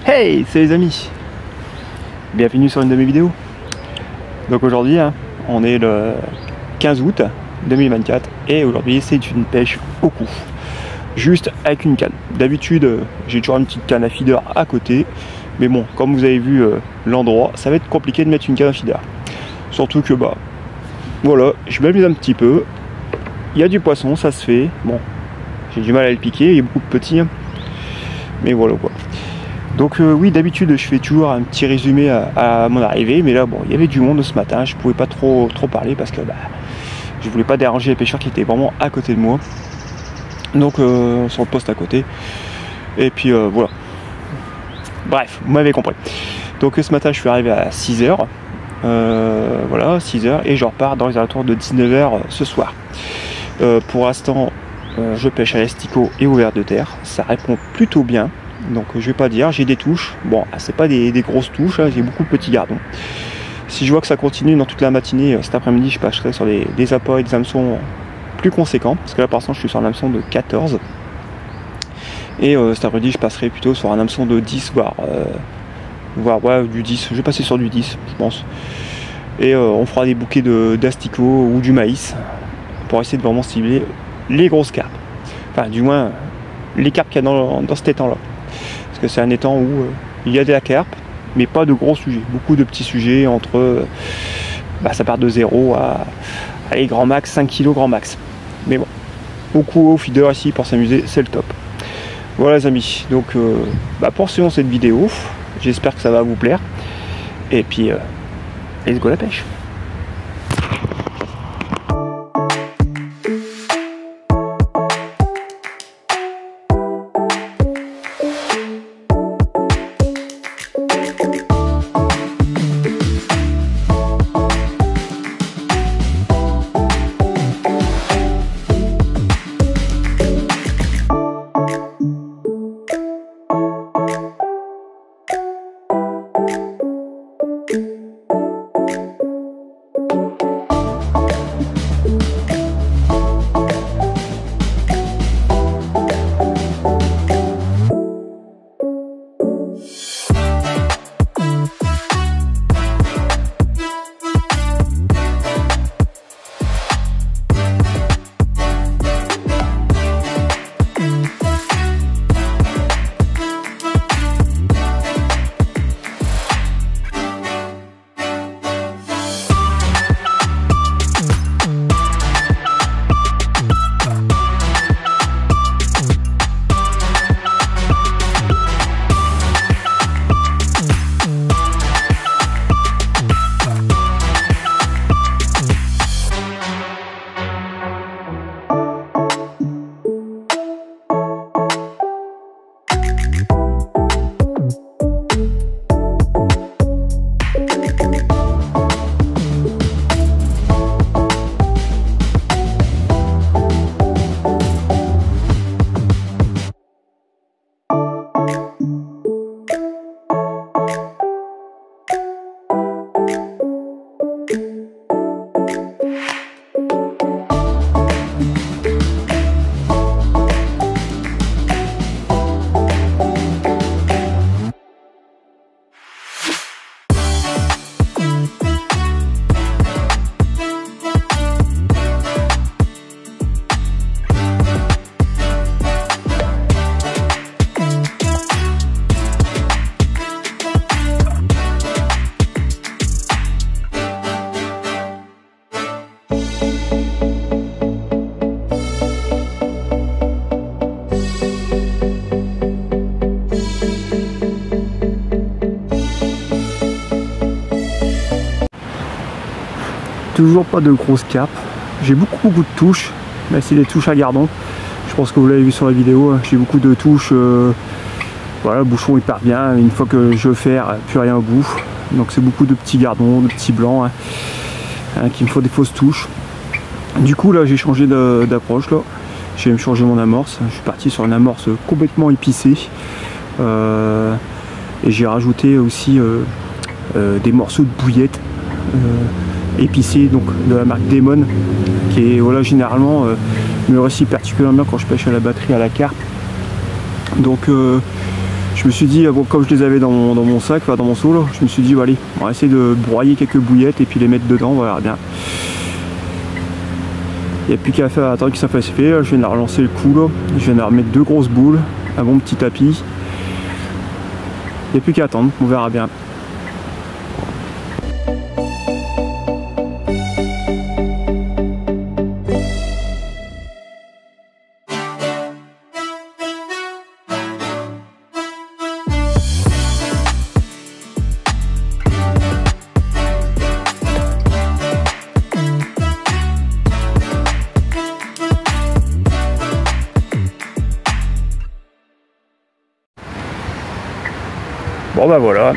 Hey, c'est les amis, bienvenue sur une de mes vidéos. Donc aujourd'hui, on est le 15 août 2024 et aujourd'hui c'est une pêche au coup, juste avec une canne. D'habitude, j'ai toujours une petite canne à feeder à côté, mais bon, comme vous avez vu l'endroit, ça va être compliqué de mettre une canne à feeder. Surtout que bah, voilà, je m'amuse un petit peu. Il y a du poisson, ça se fait. Bon, j'ai du mal à le piquer, il est beaucoup petit, mais voilà quoi. Donc oui, d'habitude je fais toujours un petit résumé à mon arrivée, mais là bon, il y avait du monde ce matin, je pouvais pas trop parler parce que bah, je voulais pas déranger les pêcheurs qui étaient vraiment à côté de moi. Donc sur le poste à côté. Et puis voilà. Bref, vous m'avez compris. Donc ce matin je suis arrivé à 6h. Voilà, 6h et je repars dans les alentours de 19h ce soir. Pour l'instant, je pêche à l'asticot et au ver de terre. Ça répond plutôt bien. Donc je vais pas dire, j'ai des touches, bon c'est pas des grosses touches, j'ai beaucoup de petits gardons. Si je vois que ça continue dans toute la matinée, cet après-midi je pêcherai sur des apports et des hameçons plus conséquents, parce que là par exemple je suis sur un hameçon de 14, et cet après-midi je passerai plutôt sur un hameçon de 10, voire ouais, du 10, je vais passer sur du 10 je pense, et on fera des bouquets d'asticots ou du maïs, pour essayer de vraiment cibler les grosses carpes, enfin du moins les carpes qu'il y a dans cet étang là. Parce que c'est un étang où il y a de la carpe, mais pas de gros sujets. Beaucoup de petits sujets entre, ça part de 0 à allez, grand max, 5 kg grand max. Mais bon, beaucoup au feeder ici pour s'amuser, c'est le top. Voilà les amis, donc poursuivons cette vidéo. J'espère que ça va vous plaire. Et puis, let's go la pêche. toujours pas de grosses carpes. J'ai beaucoup de touches, mais c'est des touches à gardon. Je pense que vous l'avez vu sur la vidéo, j'ai beaucoup de touches. Voilà, le bouchon il part bien. Une fois que je ferre, plus rien au bout. Donc c'est beaucoup de petits gardons, de petits blancs, qui me faut des fausses touches. Du coup là j'ai changé d'approche là. J'ai même changé mon amorce. Je suis parti sur une amorce complètement épicée. Et j'ai rajouté aussi des morceaux de bouillette épicés, donc de la marque Demon, qui est voilà, généralement me réussit particulièrement quand je pêche à la batterie à la carpe. Donc je me suis dit, bon, comme je les avais dans mon sac, enfin, dans mon seau là, je me suis dit, bon, allez, on va essayer de broyer quelques bouillettes et puis les mettre dedans, voilà bien. Il n'y a plus qu'à faire, attendre que ça fasse fait. Là, je viens de relancer le coup là. Je viens de remettre 2 grosses boules, un bon petit tapis. Il n'y a plus qu'à attendre, on verra bien. Bon bah voilà,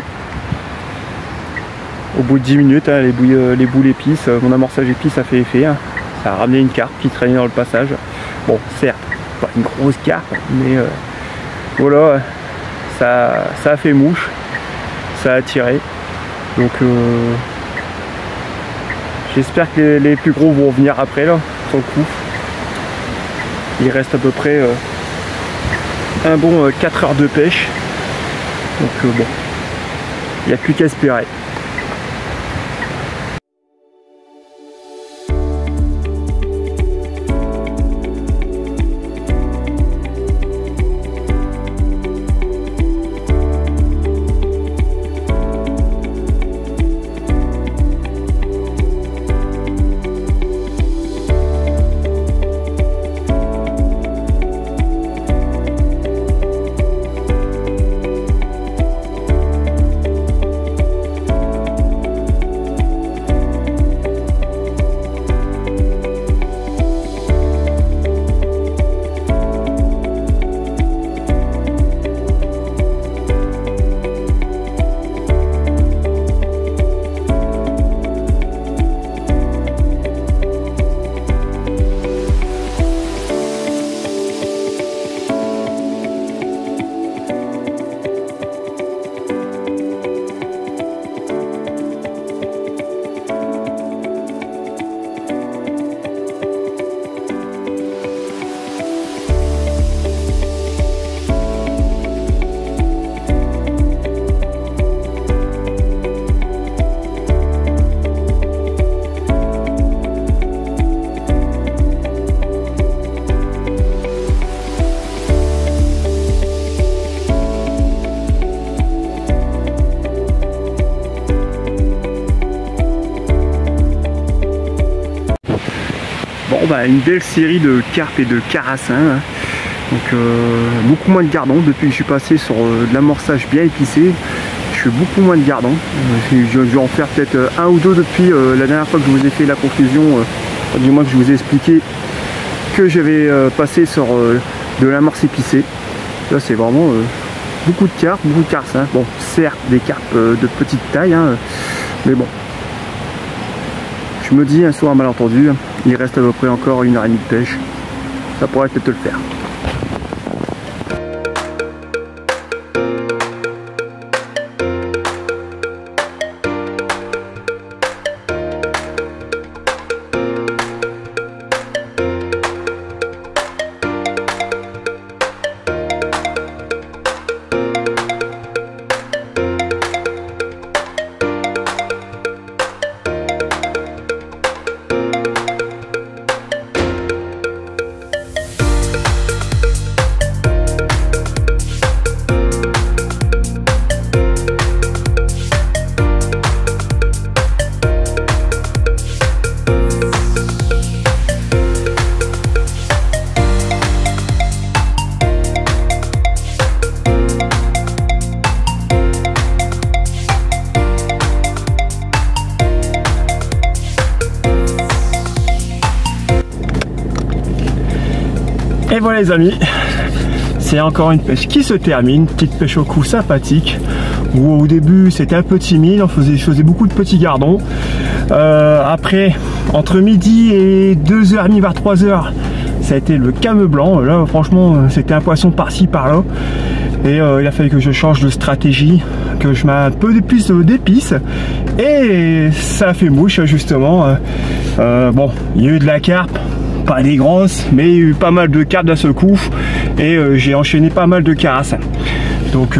au bout de 10 minutes, hein, les boules épices, mon amorçage épice a fait effet, hein. Ça a ramené une carpe qui traînait dans le passage. Bon, certes, pas une grosse carpe, mais voilà, ça a fait mouche, ça a attiré. Donc j'espère que les plus gros vont venir après là, sur le coup. Il reste à peu près un bon 4 heures de pêche. Donc bon, il n'y a plus qu'à espérer. Bon bah une belle série de carpes et de carassins, hein. Donc beaucoup moins de gardons depuis que je suis passé sur de l'amorçage bien épicé. Je fais beaucoup moins de gardons. Je vais en faire peut-être un ou deux depuis la dernière fois que je vous ai fait la conclusion, du moins que je vous ai expliqué que j'avais passé sur de l'amorce épicée. Là c'est vraiment beaucoup de carpes, beaucoup de carassins. Bon, certes des carpes de petite taille, hein, mais bon. Je me dis un soir malentendu, il reste à peu près encore 1 heure et demie de pêche. Ça pourrait peut-être le faire. Et voilà les amis, c'est encore une pêche qui se termine, petite pêche au cou sympathique, où au début c'était un peu timide, je faisais beaucoup de petits gardons. Après, entre midi et 2h30 vers 3h, ça a été le came blanc. Là franchement c'était un poisson par-ci par-là. Et il a fallu que je change de stratégie, que je mette un peu plus d'épices. Et ça a fait mouche justement. Bon, il y a eu de la carpe, pas des grosses, mais il y a eu pas mal de carpes d'un seul coup. Et j'ai enchaîné pas mal de carassins. Donc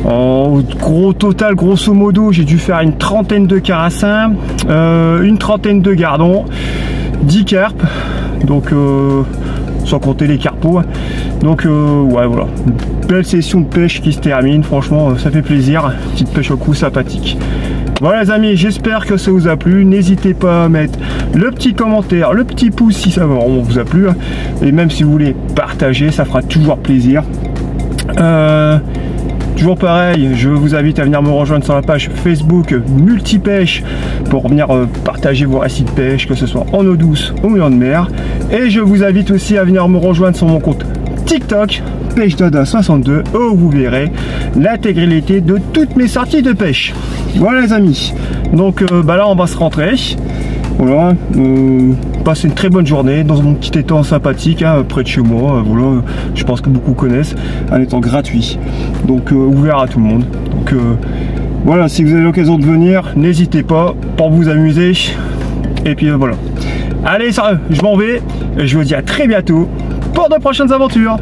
en gros total, grosso modo, j'ai dû faire une trentaine de carassins, une trentaine de gardons, 10 carpes. Donc sans compter les carpeaux. Donc ouais voilà, une belle session de pêche qui se termine, franchement ça fait plaisir, petite pêche au cou sympathique. Voilà les amis, j'espère que ça vous a plu, n'hésitez pas à mettre le petit commentaire, le petit pouce si ça vous a plu, et même si vous voulez partager, ça fera toujours plaisir. Toujours pareil, je vous invite à venir me rejoindre sur la page Facebook Multipêche pour venir partager vos récits de pêche, que ce soit en eau douce ou en mer. Et je vous invite aussi à venir me rejoindre sur mon compte TikTok, PêcheDada62, où vous verrez l'intégralité de toutes mes sorties de pêche. Voilà les amis, donc là on va se rentrer. Voilà, passez une très bonne journée dans mon petit étang sympathique près de chez moi. Voilà, je pense que beaucoup connaissent, un étang gratuit, donc ouvert à tout le monde. Donc voilà, si vous avez l'occasion de venir, n'hésitez pas pour vous amuser. Et puis voilà. Allez, ça, je m'en vais et je vous dis à très bientôt pour de prochaines aventures.